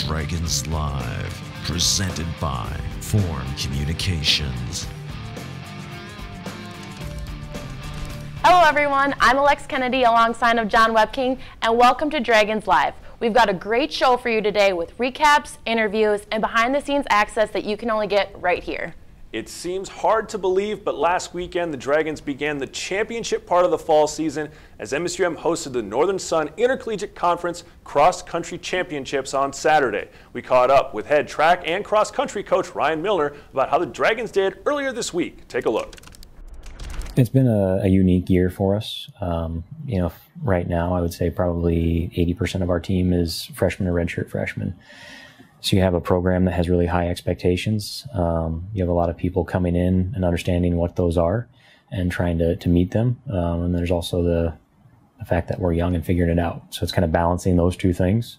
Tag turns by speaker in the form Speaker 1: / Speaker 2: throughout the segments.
Speaker 1: Dragons Live, presented by Form Communications.
Speaker 2: Hello everyone, I'm Alex Kennedy alongside of John Webking, and welcome to Dragons Live. We've got a great show for you today with recaps, interviews, and behind-the-scenes access that you can only get right here.
Speaker 3: It seems hard to believe, but last weekend the Dragons began the championship part of the fall season as MSUM hosted the Northern Sun Intercollegiate Conference Cross Country Championships on Saturday. We caught up with head track and cross country coach Ryan Milner about how the Dragons did earlier this week. Take a look.
Speaker 4: It's been a unique year for us. Right now I would say probably 80% of our team is freshmen or redshirt freshmen. So you have a program that has really high expectations. You have a lot of people coming in and understanding what those are and trying to meet them. And there's also the fact that we're young and figuring it out. So it's kind of balancing those two things.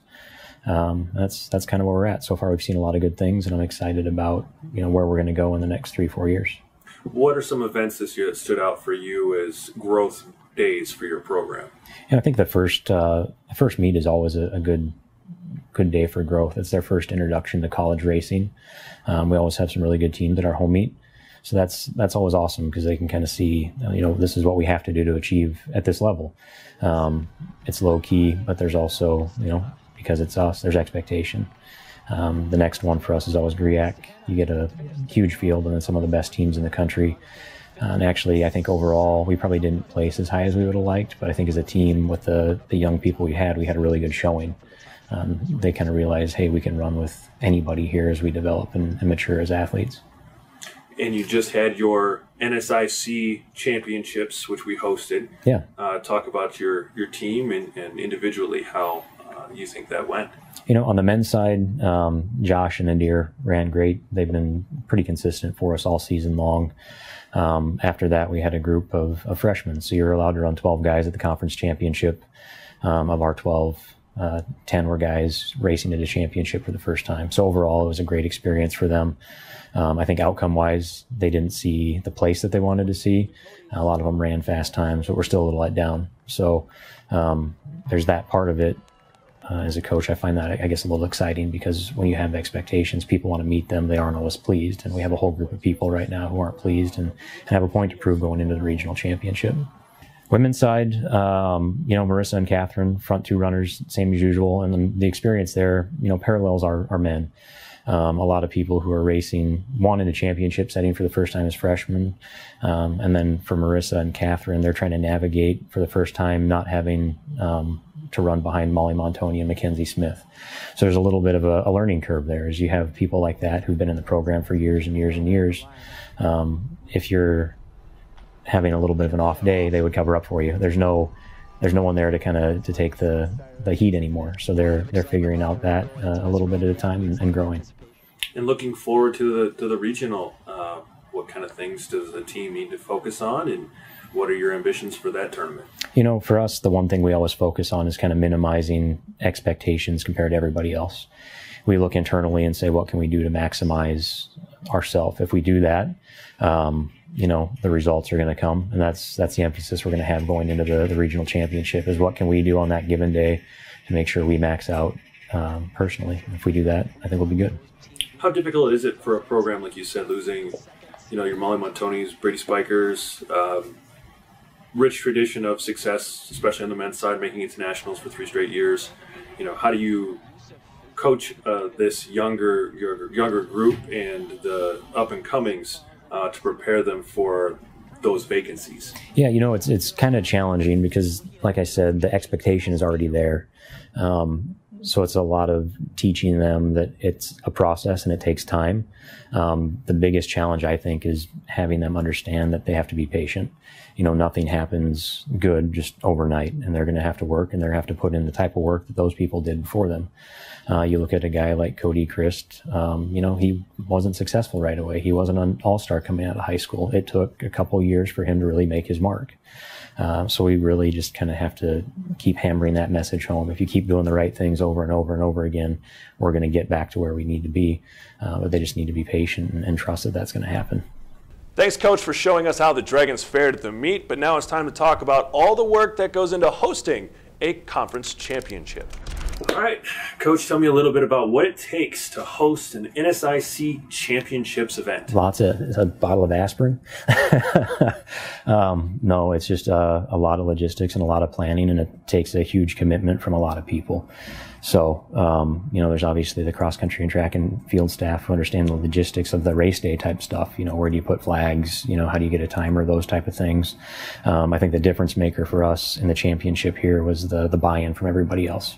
Speaker 4: That's kind of where we're at. So far we've seen a lot of good things, and I'm excited about where we're going to go in the next 3-4 years.
Speaker 5: What are some events this year that stood out for you as growth days for your program?
Speaker 4: I think the first meet is always a good day for growth. It's their first introduction to college racing. We always have some really good teams at our home meet. So that's always awesome because they can kind of see, this is what we have to do to achieve at this level. It's low key, but there's also, because it's us, there's expectation. The next one for us is always GRIAC. You get a huge field and then some of the best teams in the country. And actually, I think overall, we probably didn't place as high as we would have liked, but I think as a team with the young people we had a really good showing. They kind of realize, hey, we can run with anybody here as we develop and mature as athletes.
Speaker 5: And you just had your NSIC championships, which we hosted.
Speaker 4: Yeah.
Speaker 5: Talk about your team and individually how you think that went.
Speaker 4: On the men's side, Josh and Nadir ran great. They've been pretty consistent for us all season long. After that, we had a group of freshmen. So you're allowed to run 12 guys at the conference championship. Of our 12, 10 were guys racing at a championship for the first time. So overall, it was a great experience for them. I think outcome-wise, they didn't see the place that they wanted to see. A lot of them ran fast times, but we're still a little let down. So there's that part of it. As a coach, I find that, I guess, a little exciting because when you have expectations, people want to meet them. They aren't always pleased. And we have a whole group of people right now who aren't pleased and have a point to prove going into the regional championship. Women's side, Marissa and Catherine, front two runners, same as usual. And then the experience there, parallels our men. A lot of people who are racing, one in a championship setting for the first time as freshmen. And then for Marissa and Catherine, they're trying to navigate for the first time not having to run behind Molly Montoni and Mackenzie Smith. So there's a little bit of a learning curve there as you have people like that who've been in the program for years and years and years. If you're having a little bit of an off day, they would cover up for you. There's no one there to take the heat anymore. So they're figuring out that a little bit at a time and growing.
Speaker 5: And looking forward to the regional, what kind of things does the team need to focus on, and what are your ambitions for that tournament?
Speaker 4: For us, the one thing we always focus on is kind of minimizing expectations compared to everybody else. We look internally and say, what can we do to maximize ourselves? If we do that, the results are going to come, and that's the emphasis we're going to have going into the regional championship is what can we do on that given day to make sure we max out personally. If we do that, I think we'll be good.
Speaker 5: How difficult is it for a program, like you said, losing, your Molly Montonis, Brady Spikers, rich tradition of success, especially on the men's side, making it to nationals for 3 straight years? How do you coach this younger group and the up-and-comings to prepare them for those vacancies?
Speaker 4: Yeah, it's kind of challenging because, like I said, the expectation is already there. So it's a lot of teaching them that it's a process and it takes time. The biggest challenge, I think, is having them understand that they have to be patient. Nothing happens good just overnight, and they're going to have to work, and they're going to have to put in the type of work that those people did before them. You look at a guy like Cody Christ, he wasn't successful right away. He wasn't an all-star coming out of high school. It took a couple years for him to really make his mark. So we really just kind of have to keep hammering that message home. If you keep doing the right things over and over and over again, we're going to get back to where we need to be. But they just need to be patient and trust that that's going to happen.
Speaker 3: Thanks, Coach, for showing us how the Dragons fared at the meet, but now it's time to talk about all the work that goes into hosting a conference championship.
Speaker 5: All right, Coach, tell me a little bit about what it takes to host an NSIC Championships event.
Speaker 4: Lots of a bottle of aspirin. No, it's just a lot of logistics and a lot of planning, and it takes a huge commitment from a lot of people. So, you know, there's obviously the cross country and track and field staff who understand the logistics of the race day type stuff. You know, where do you put flags? You know, how do you get a timer? Those type of things. I think the difference maker for us in the championship here was the buy-in from everybody else,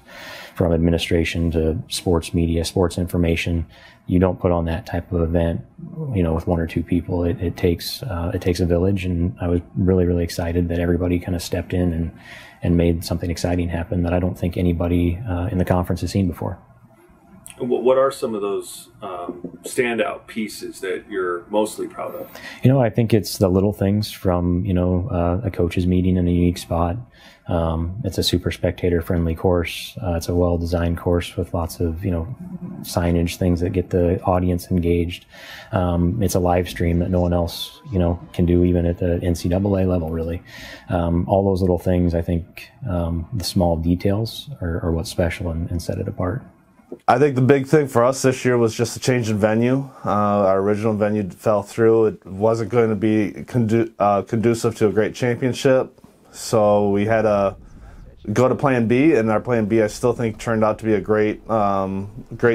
Speaker 4: from administration to sports media, sports information. You don't put on that type of event, you know, with one or two people. It takes a village, and I was really, really excited that everybody kind of stepped in and made something exciting happen that I don't think anybody in the conference has seen before.
Speaker 5: What are some of those standout pieces that you're mostly proud of?
Speaker 4: You know, I think it's the little things from, you know, a coaches meeting in a unique spot. It's a super spectator friendly course. It's a well-designed course with lots of, you know, signage, things that get the audience engaged. It's a live stream that no one else, you know, can do, even at the NCAA level, really. All those little things, I think, the small details are what's special and set it apart.
Speaker 6: I think the big thing for us this year was just a change in venue. Our original venue fell through. It wasn't going to be conducive to a great championship, so we had to go to Plan B, and our Plan B I still think turned out to be a great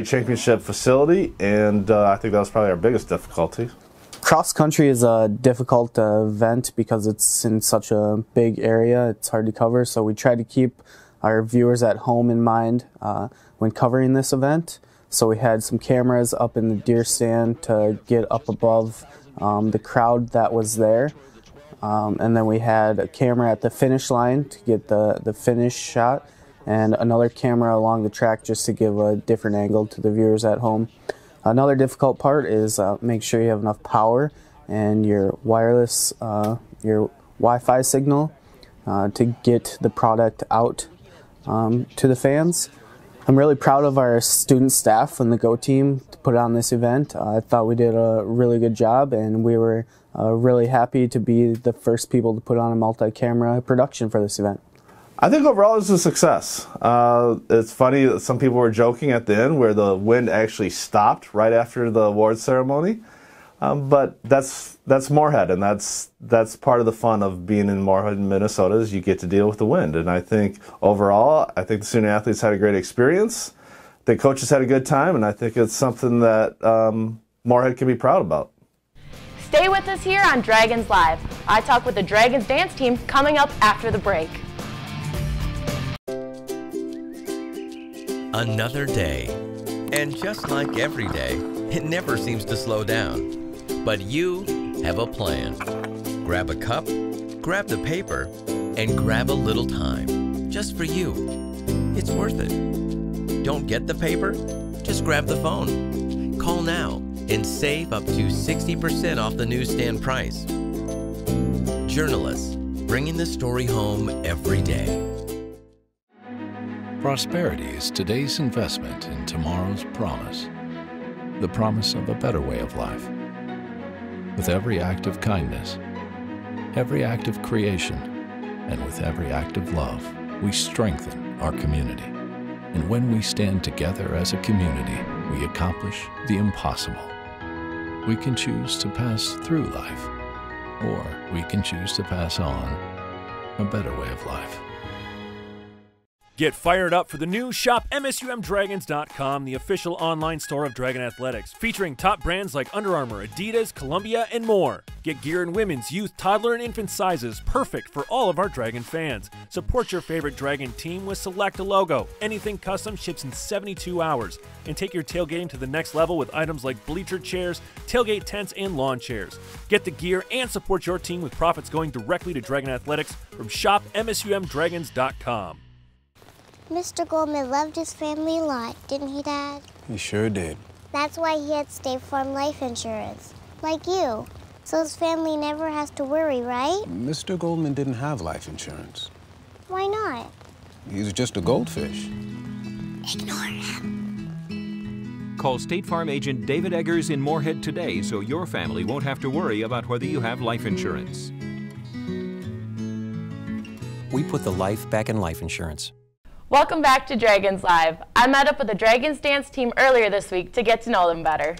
Speaker 6: championship facility, and I think that was probably our biggest difficulty.
Speaker 7: Cross country is a difficult event because it's in such a big area. It's hard to cover, so we try to keep our viewers at home in mind when covering this event. So we had some cameras up in the deer stand to get up above the crowd that was there. And then we had a camera at the finish line to get the finish shot, and another camera along the track just to give a different angle to the viewers at home. Another difficult part is make sure you have enough power and your wireless, your Wi-Fi signal to get the product out to the fans. I'm really proud of our student staff and the Go team to put on this event. I thought we did a really good job, and we were really happy to be the first people to put on a multi-camera production for this event.
Speaker 6: I think overall it was a success. It's funny that some people were joking at the end where the wind actually stopped right after the award ceremony. But that's Moorhead, and that's part of the fun of being in Moorhead, Minnesota, is you get to deal with the wind. And I think overall, I think the student athletes had a great experience. The coaches had a good time, and I think it's something that Moorhead can be proud about.
Speaker 2: Stay with us here on Dragons Live. I talk with the Dragons dance team coming up after the break.
Speaker 8: Another day. And just like every day, it never seems to slow down. But you have a plan. Grab a cup, grab the paper, and grab a little time, just for you. It's worth it. Don't get the paper? Just grab the phone. Call now and save up to 60% off the newsstand price. Journalists, bringing the story home every day.
Speaker 9: Prosperity is today's investment in tomorrow's promise. The promise of a better way of life. With every act of kindness, every act of creation, and with every act of love, we strengthen our community. And when we stand together as a community, we accomplish the impossible. We can choose to pass through life, or we can choose to pass on a better way of life.
Speaker 3: Get fired up for the new Shop MSUMDragons.com, the official online store of Dragon Athletics, featuring top brands like Under Armour, Adidas, Columbia, and more. Get gear in women's, youth, toddler, and infant sizes, perfect for all of our Dragon fans. Support your favorite Dragon team with Select a Logo. Anything custom ships in 72 hours. And take your tailgating to the next level with items like bleacher chairs, tailgate tents, and lawn chairs. Get the gear and support your team with profits going directly to Dragon Athletics from Shop MSUMDragons.com.
Speaker 10: Mr. Goldman loved his family a lot, didn't he, Dad?
Speaker 11: He sure did.
Speaker 10: That's why he had State Farm life insurance, like you. So his family never has to worry, right?
Speaker 11: Mr. Goldman didn't have life insurance.
Speaker 10: Why not?
Speaker 11: He's just a goldfish.
Speaker 10: Ignore him.
Speaker 12: Call State Farm agent David Eggers in Moorhead today so your family won't have to worry about whether you have life insurance.
Speaker 13: We put the life back in life insurance.
Speaker 2: Welcome back to Dragons Live. I met up with the Dragons dance team earlier this week to get to know them better.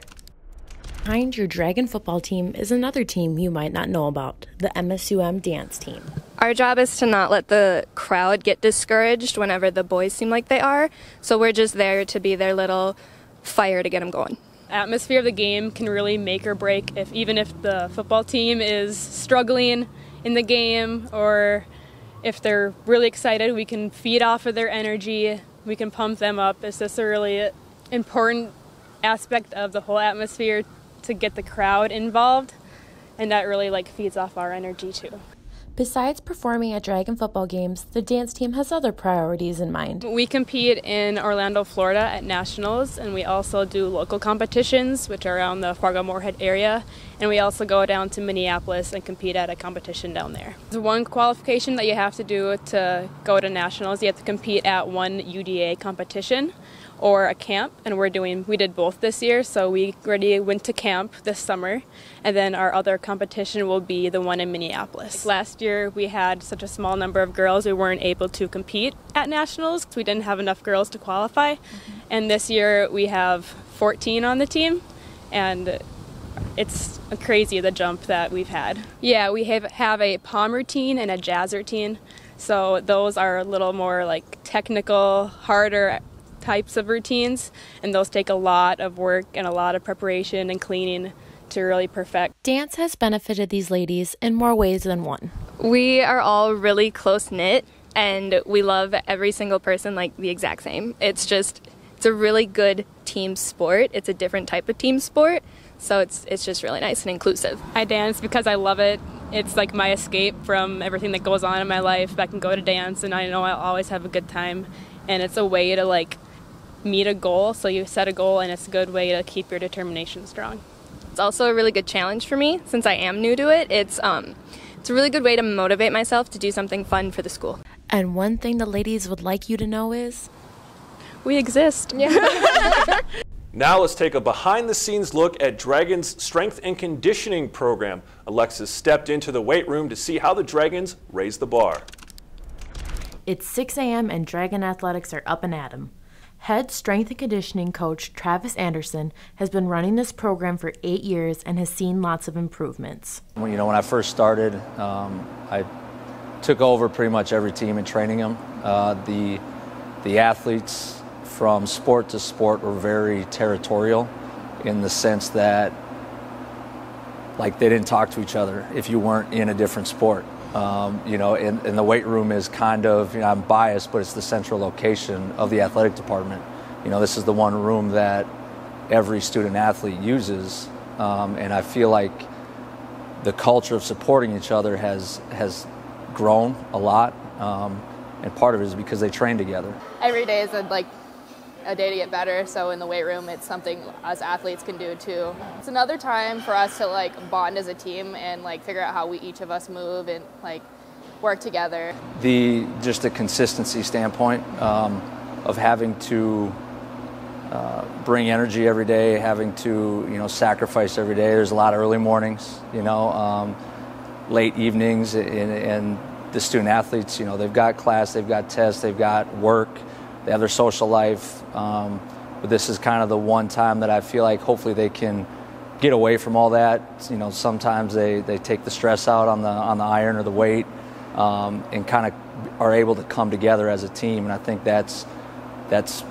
Speaker 2: Behind your Dragon football team is another team you might not know about, the MSUM dance team.
Speaker 13: Our job is to not let the crowd get discouraged whenever the boys seem like they are, so we're just there to be their little fire to get them going.
Speaker 14: Atmosphere of the game can really make or break even if the football team is struggling in the game, or if they're really excited, we can feed off of their energy, we can pump them up. It's just a really important aspect of the whole atmosphere to get the crowd involved, and that really feeds off our energy too.
Speaker 2: Besides performing at Dragon football games, the dance team has other priorities in mind.
Speaker 14: We compete in Orlando, Florida at nationals, and we also do local competitions, which are around the Fargo-Moorhead area, and we also go down to Minneapolis and compete at a competition down there. The one qualification that you have to do to go to nationals, you have to compete at one UDA competition or a camp, and we did both this year, so we already went to camp this summer, and then our other competition will be the one in Minneapolis. Last year we had such a small number of girls we weren't able to compete at nationals. We didn't have enough girls to qualify, and this year we have 14 on the team, and it's crazy the jump that we've had. Yeah, we have a palm routine and a jazz routine, so those are a little more technical, harder types of routines, and those take a lot of work and a lot of preparation and cleaning to really perfect.
Speaker 2: Dance has benefited these ladies in more ways than one.
Speaker 13: We are all really close-knit, and we love every single person the exact same. It's a really good team sport. It's a different type of team sport, so it's just really nice and inclusive.
Speaker 14: I dance because I love it. It's my escape from everything that goes on in my life. I can go to dance, and I know I'll always have a good time, and it's a way to meet a goal. So you set a goal, and it's a good way to keep your determination strong.
Speaker 13: It's also a really good challenge for me since I am new to it. It's a really good way to motivate myself to do something fun for the school.
Speaker 2: And one thing the ladies would like you to know is
Speaker 14: we exist.
Speaker 13: Yeah.
Speaker 3: Now let's take a behind-the-scenes look at Dragons' strength and conditioning program. Alexis stepped into the weight room to see how the Dragons raise the bar.
Speaker 2: It's 6 a.m. and Dragon athletics are up and at 'em. Head strength and conditioning coach Travis Anderson has been running this program for 8 years and has seen lots of improvements.
Speaker 15: When I first started, I took over pretty much every team and training them. The athletes from sport to sport were very territorial in the sense that they didn't talk to each other if you weren't in a different sport. And the weight room is kind of, I'm biased, but it's the central location of the athletic department. This is the one room that every student athlete uses, and I feel like the culture of supporting each other has grown a lot, and part of it is because they train together.
Speaker 16: Every day is a day to get better, so in the weight room it's something us athletes can do too. It's another time for us to bond as a team and figure out how each of us move and work together.
Speaker 15: Just a consistency standpoint of having to bring energy every day, having to sacrifice every day. There's a lot of early mornings, late evenings, and the student athletes, they've got class, they've got tests, they've got work. They have their social life, but this is kind of the one time that I feel like hopefully they can get away from all that. Sometimes they take the stress out on the iron or the weight, and kind of are able to come together as a team. And I think that's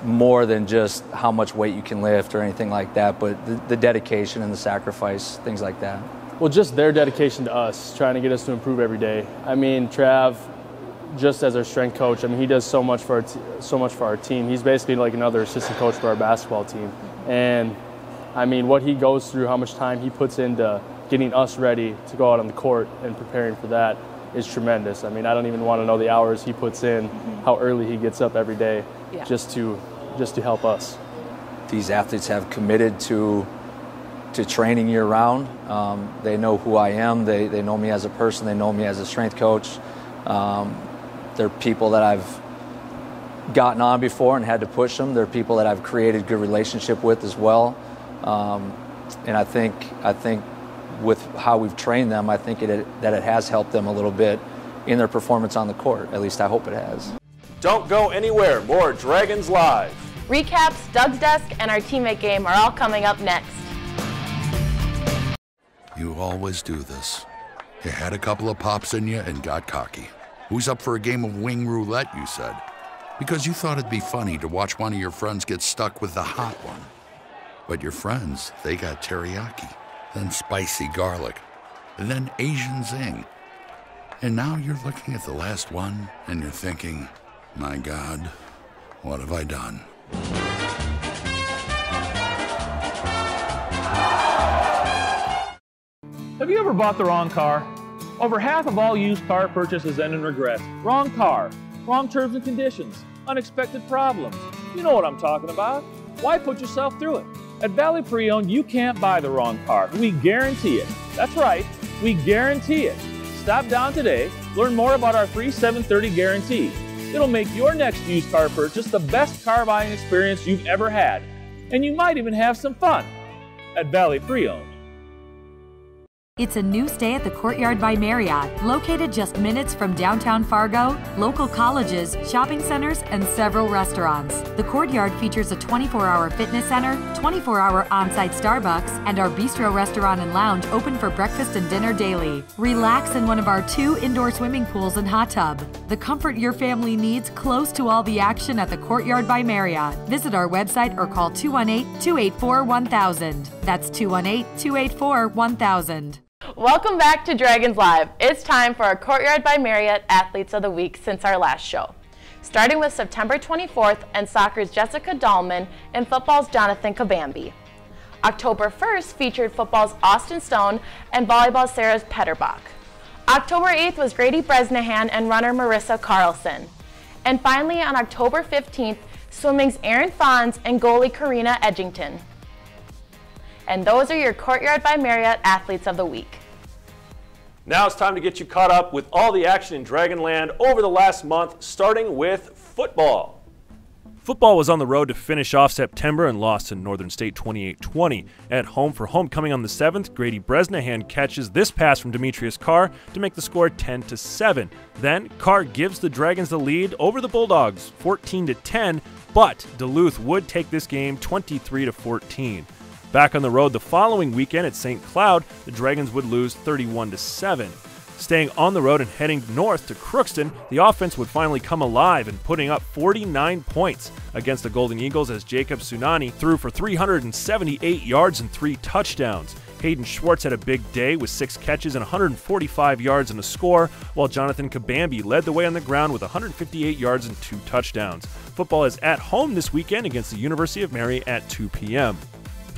Speaker 15: more than just how much weight you can lift or anything like that, but the dedication and the sacrifice, things like that.
Speaker 17: Well, just their dedication to us, trying to get us to improve every day. I mean, Trav, just as our strength coach, he does so much for our team. He's basically like another assistant coach for our basketball team. And what he goes through, how much time he puts into getting us ready to go out on the court and preparing for that is tremendous. I don't even want to know the hours he puts in, how early he gets up every day, just to help us.
Speaker 15: These athletes have committed to training year round. They know who I am. They know me as a person. They know me as a strength coach. They're people that I've gotten on before and had to push them. They're people that I've created good relationship with as well. And I think with how we've trained them, that it has helped them a little bit in their performance on the court. At least I hope it has.
Speaker 3: Don't go anywhere. More Dragons Live.
Speaker 2: Recaps, Doug's Desk, and our teammate game are all coming up next.
Speaker 18: You always do this. You had a couple of pops in you and got cocky. Who's up for a game of wing roulette, you said? Because you thought it'd be funny to watch one of your friends get stuck with the hot one. But your friends, they got teriyaki, then spicy garlic, and then Asian zing. And now you're looking at the last one and you're thinking, my God, what have I done?
Speaker 19: Have you ever bought the wrong car? Over half of all used car purchases end in regret. Wrong car, wrong terms and conditions, unexpected problems. You know what I'm talking about. Why put yourself through it? At Valley Pre-Owned, you can't buy the wrong car. We guarantee it. That's right, we guarantee it. Stop down today, learn more about our free 730 guarantee. It'll make your next used car purchase the best car buying experience you've ever had. And you might even have some fun at Valley Pre-Owned.
Speaker 20: It's a new stay at the Courtyard by Marriott, located just minutes from downtown Fargo, local colleges, shopping centers, and several restaurants. The Courtyard features a 24-hour fitness center, 24-hour on-site Starbucks, and our bistro restaurant and lounge open for breakfast and dinner daily. Relax in one of our 2 indoor swimming pools and hot tub. The comfort your family needs close to all the action at the Courtyard by Marriott. Visit our website or call 218-284-1000. That's 218-284-1000.
Speaker 2: Welcome back to Dragons Live. It's time for our Courtyard by Marriott Athletes of the Week since our last show. Starting with September 24th and soccer's Jessica Dahlman and football's Jonathan Kabambi. October 1st featured football's Austin Stone and volleyball's Sarah's Petterbach. October 8th was Grady Bresnahan and runner Marissa Carlson. And finally on October 15th, swimming's Erin Fons and goalie Karina Edgington. And those are your Courtyard by Marriott Athletes of the Week.
Speaker 3: Now it's time to get you caught up with all the action in Dragonland over the last month, starting with football.
Speaker 21: Football was on the road to finish off September and lost to Northern State 28-20. At home for homecoming on the 7th, Grady Bresnahan catches this pass from Demetrius Carr to make the score 10-7. Then Carr gives the Dragons the lead over the Bulldogs 14-10, but Duluth would take this game 23-14. Back on the road the following weekend at St. Cloud, the Dragons would lose 31-7. Staying on the road and heading north to Crookston, the offense would finally come alive and putting up 49 points against the Golden Eagles as Jacob Tsunani threw for 378 yards and 3 touchdowns. Hayden Schwartz had a big day with 6 catches and 145 yards and a score, while Jonathan Kabambi led the way on the ground with 158 yards and 2 touchdowns. Football is at home this weekend against the University of Mary at 2 p.m.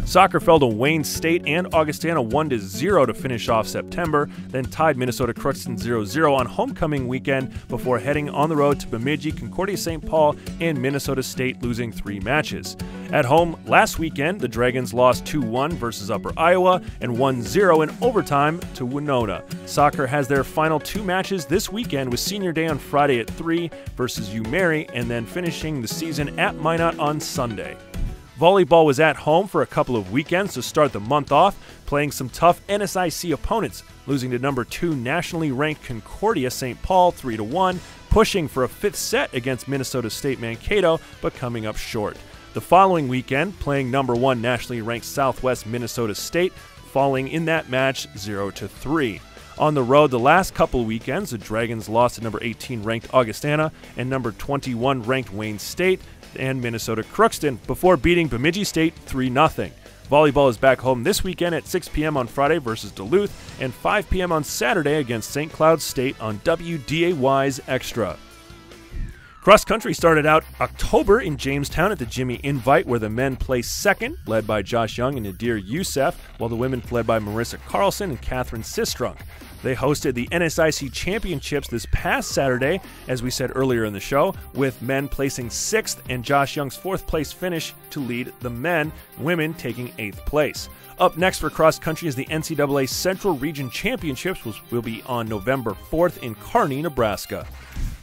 Speaker 21: Soccer fell to Wayne State and Augustana 1-0 to finish off September, then tied Minnesota Crookston 0-0 on homecoming weekend before heading on the road to Bemidji, Concordia St. Paul, and Minnesota State losing 3 matches. At home last weekend, the Dragons lost 2-1 versus Upper Iowa and 1-0 in overtime to Winona. Soccer has their final 2 matches this weekend with Senior Day on Friday at 3 versus UMary and then finishing the season at Minot on Sunday. Volleyball was at home for a couple of weekends to start the month off, playing some tough NSIC opponents, losing to number 2 nationally ranked Concordia St. Paul 3-1, pushing for a 5th set against Minnesota State Mankato, but coming up short. The following weekend, playing number 1 nationally ranked Southwest Minnesota State, falling in that match 0-3. On the road the last couple of weekends, the Dragons lost to number 18 ranked Augustana and number 21 ranked Wayne State and Minnesota Crookston before beating Bemidji State 3-0. Volleyball is back home this weekend at 6 p.m. on Friday versus Duluth and 5 p.m. on Saturday against St. Cloud State on WDAY's Extra. Cross country started out October in Jamestown at the Jimmy Invite, where the men placed second, led by Josh Young and Nadir Youssef, while the women led by Marissa Carlson and Catherine Sistrunk. They hosted the NSIC Championships this past Saturday, as we said earlier in the show, with men placing 6th and Josh Young's 4th place finish to lead the men, women taking 8th place. Up next for cross country is the NCAA Central Region Championships, which will be on November 4th in Kearney, Nebraska.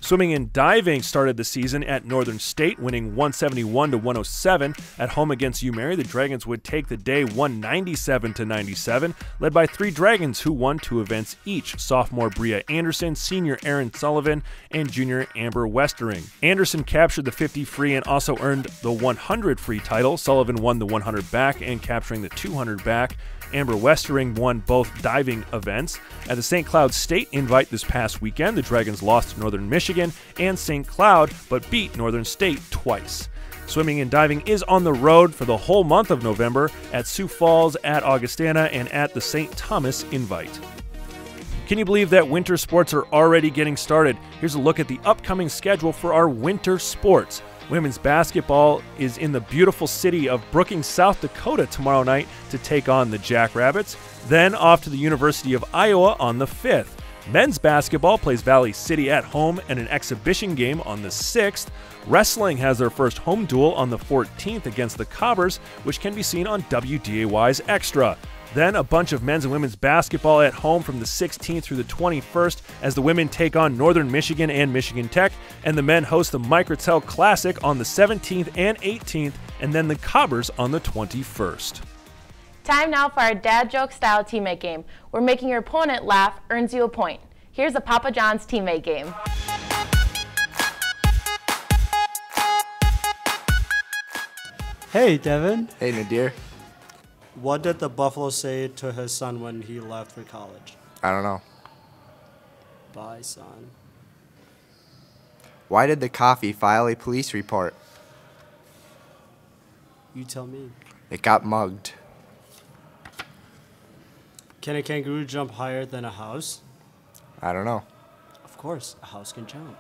Speaker 21: Swimming and diving started the season at Northern State, winning 171-107. At home against UMary, the Dragons would take the day 197-97, led by 3 Dragons who won 2 events each: sophomore Bria Anderson, senior Aaron Sullivan, and junior Amber Westering. Anderson captured the 50 free and also earned the 100 free title. Sullivan won the 100 back and capturing the 200 back. Amber Westering won both diving events. At the St. Cloud State Invite this past weekend, the Dragons lost to Northern Michigan and St. Cloud, but beat Northern State twice. Swimming and diving is on the road for the whole month of November at Sioux Falls, at Augustana, and at the St. Thomas Invite. Can you believe that winter sports are already getting started? Here's a look at the upcoming schedule for our winter sports. Women's basketball is in the beautiful city of Brookings, South Dakota tomorrow night to take on the Jackrabbits. Then off to the University of Iowa on the 5th. Men's basketball plays Valley City at home and an exhibition game on the 6th. Wrestling has their first home duel on the 14th against the Cobbers, which can be seen on WDAY's Extra. Then a bunch of men's and women's basketball at home from the 16th through the 21st as the women take on Northern Michigan and Michigan Tech, and the men host the Microtel Classic on the 17th and 18th, and then the Cobbers on the 21st.
Speaker 2: Time now for our dad joke style teammate game, where making your opponent laugh earns you a point. Here's a Papa John's teammate game.
Speaker 1: Hey, Devin.
Speaker 22: Hey, Nadir.
Speaker 1: What did the buffalo say to his son when he left for college?
Speaker 22: I don't know.
Speaker 1: Bye, son.
Speaker 22: Why did the coffee file a police report?
Speaker 1: You tell me.
Speaker 22: It got mugged.
Speaker 1: Can a kangaroo jump higher than a house?
Speaker 22: I don't know.
Speaker 1: Of course, a house can jump.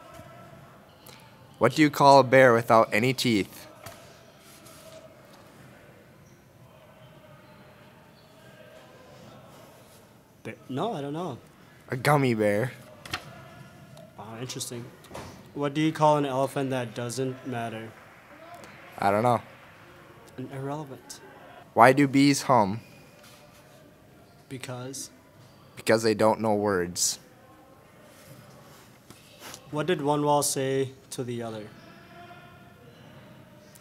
Speaker 22: What do you call a bear without any teeth?
Speaker 1: No, I don't know.
Speaker 22: A gummy bear.
Speaker 1: Oh, interesting. What do you call an elephant that doesn't matter?
Speaker 22: I don't know.
Speaker 1: An irrelevant.
Speaker 22: Why do bees hum?
Speaker 1: Because?
Speaker 22: Because they don't know words.
Speaker 1: What did one wall say to the other?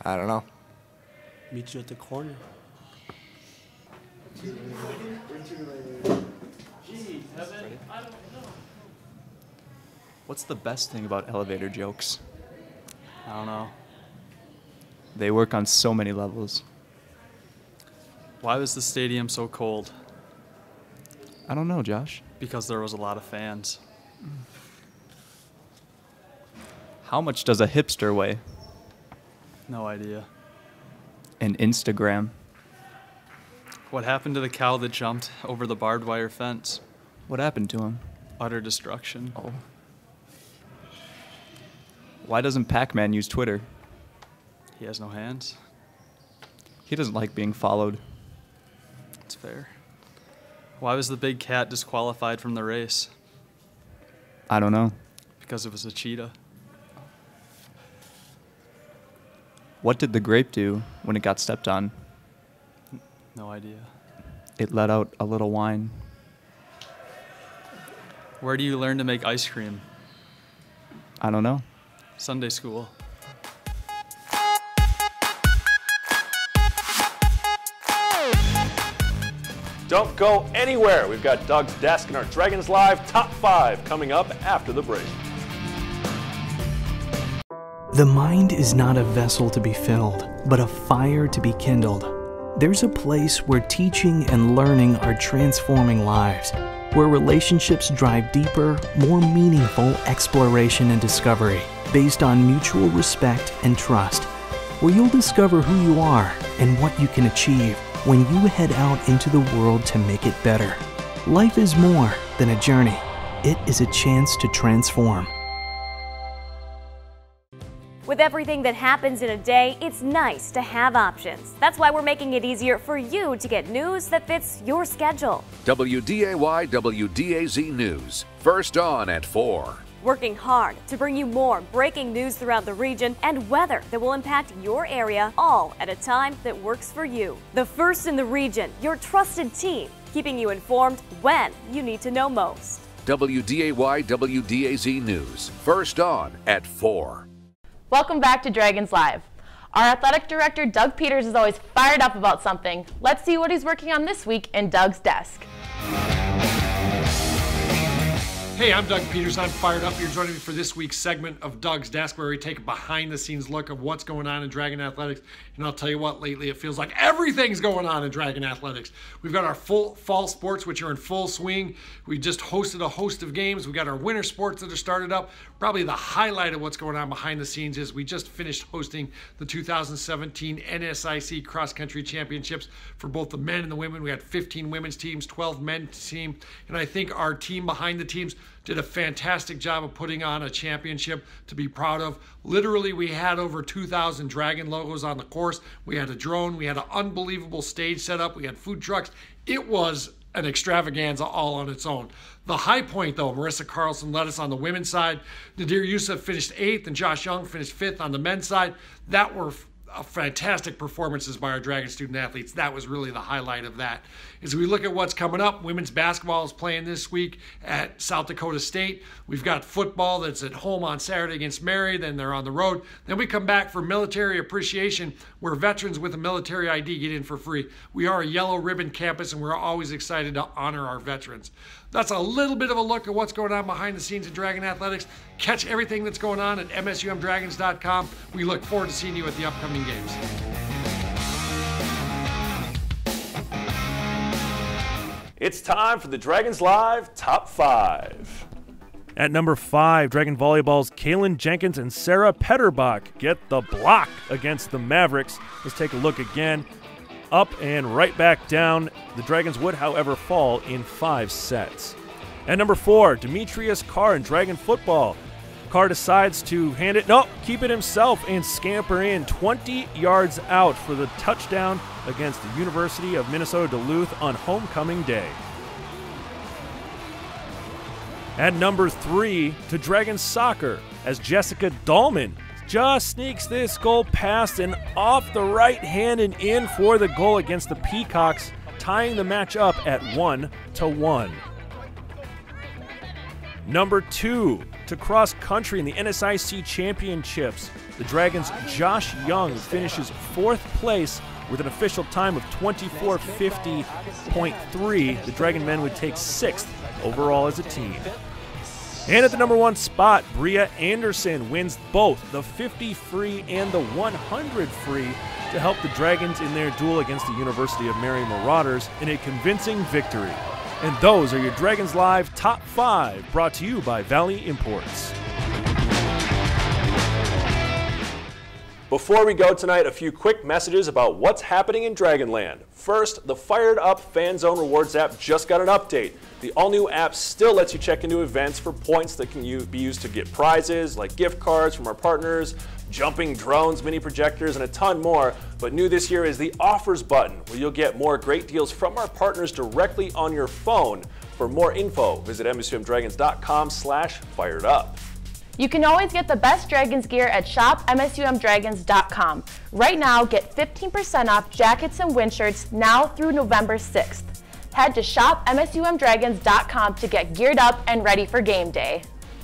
Speaker 22: I don't know.
Speaker 1: Meet you at the corner.
Speaker 23: What's the best thing about elevator jokes? I don't know. They work on so many levels.
Speaker 17: Why was the stadium so cold?
Speaker 23: I don't know, Josh.
Speaker 17: Because there was a lot of fans.
Speaker 23: How much does a hipster weigh?
Speaker 17: No idea.
Speaker 23: An Instagram.
Speaker 17: What happened to the cow that jumped over the barbed wire fence?
Speaker 23: What happened to him?
Speaker 17: Utter destruction.
Speaker 23: Oh. Why doesn't Pac-Man use Twitter?
Speaker 17: He has no hands.
Speaker 23: He doesn't like being followed.
Speaker 17: That's fair. Why was the big cat disqualified from the race?
Speaker 23: I don't know.
Speaker 17: Because it was a cheetah.
Speaker 23: What did the grape do when it got stepped on?
Speaker 17: No idea.
Speaker 23: It let out a little wine.
Speaker 17: Where do you learn to make ice cream?
Speaker 23: I don't know.
Speaker 17: Sunday school.
Speaker 3: Don't go anywhere. We've got Doug's Desk and our Dragons Live Top 5 coming up after the break.
Speaker 24: The mind is not a vessel to be filled, but a fire to be kindled. There's a place where teaching and learning are transforming lives, where relationships drive deeper, more meaningful exploration and discovery based on mutual respect and trust, where you'll discover who you are and what you can achieve when you head out into the world to make it better. Life is more than a journey. It is a chance to transform.
Speaker 25: With everything that happens in a day, it's nice to have options. That's why we're making it easier for you to get news that fits your schedule.
Speaker 26: WDAY WDAZ News, first on at 4.
Speaker 25: Working hard to bring you more breaking news throughout the region and weather that will impact your area, all at a time that works for you. The first in the region, your trusted team, keeping you informed when you need to know most.
Speaker 26: WDAY WDAZ News. First on at 4.
Speaker 2: Welcome back to Dragons Live. Our athletic director, Doug Peters, is always fired up about something. Let's see what he's working on this week in Doug's desk.
Speaker 4: Hey, I'm Doug Peters. I'm fired up. You're joining me for this week's segment of Doug's Desk, where we take a behind-the-scenes look of what's going on in Dragon Athletics. And I'll tell you what, lately it feels like everything's going on in Dragon Athletics. We've got our full fall sports, which are in full swing. We just hosted a host of games. We've got our winter sports that are started up. Probably the highlight of what's going on behind the scenes is we just finished hosting the 2017 NSIC cross-country championships for both the men and the women. We had 15 women's teams, 12 men's team, and I think our team behind the teams did a fantastic job of putting on a championship to be proud of. Literally, we had over 2,000 Dragon logos on the course. We had a drone. We had an unbelievable stage set up. We had food trucks. It was an extravaganza all on its own. The high point, though, Marissa Carlson led us on the women's side. Nadir Youssef finished 8th, and Josh Young finished 5th on the men's side. That were fantastic performances by our Dragon student athletes. That was really the highlight of that. As we look at what's coming up, women's basketball is playing this week at South Dakota State. We've got football that's at home on Saturday against Mary, then they're on the road. Then we come back for military appreciation, where veterans with a military ID get in for free. We are a yellow ribbon campus, and we're always excited to honor our veterans. That's a little bit of a look at what's going on behind the scenes in Dragon Athletics. Catch everything that's going on at MSUMdragons.com. We look forward to seeing you at the upcoming games.
Speaker 3: It's time for the Dragons Live Top 5.
Speaker 21: At number 5, Dragon Volleyball's Kaylin Jenkins and Sarah Petterbach get the block against the Mavericks. Let's take a look again. Up and right back down. The Dragons would, however, fall in 5 sets. At number 4, Demetrius Carr in Dragon Football. Carr decides to keep it himself and scamper in 20 yards out for the touchdown against the University of Minnesota Duluth on homecoming day. At number 3, to Dragon Soccer, as Jessica Dahlman just sneaks this goal past and off the right hand and in for the goal against the Peacocks, tying the match up at 1-1. Number 2, to cross country in the NSIC championships, the Dragons' Josh Young finishes 4th place with an official time of 24:50.3. The Dragon men would take 6th overall as a team. And at the number 1 spot, Bria Anderson wins both the 50 free and the 100 free to help the Dragons in their duel against the University of Mary Marauders in a convincing victory. And those are your Dragons Live Top 5, brought to you by Valley Imports.
Speaker 3: Before we go tonight, a few quick messages about what's happening in Dragonland. First, the Fired Up Fan Zone Rewards app just got an update. The all-new app still lets you check into events for points that can be used to get prizes like gift cards from our partners, jumping drones, mini projectors, and a ton more. But new this year is the Offers button, where you'll get more great deals from our partners directly on your phone. For more info, visit MSUMdragons.com/firedup.
Speaker 2: You can always get the best Dragons gear at shopmsumdragons.com. Right now, get 15% off jackets and wind shirts now through November 6th. Head to shopmsumdragons.com to get geared up and ready for game day.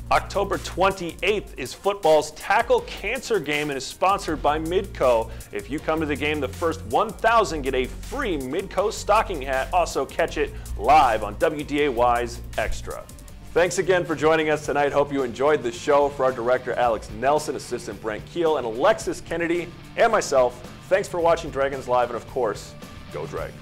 Speaker 3: October 28th is football's Tackle Cancer Game and is sponsored by Midco. If you come to the game, the first 1,000 get a free Midco stocking hat. Also catch it live on WDAY's Extra. Thanks again for joining us tonight. Hope you enjoyed the show. For our director, Alex Nelson, assistant Brent Keel, and Alexis Kennedy, and myself, thanks for watching Dragons Live, and of course, go Dragons.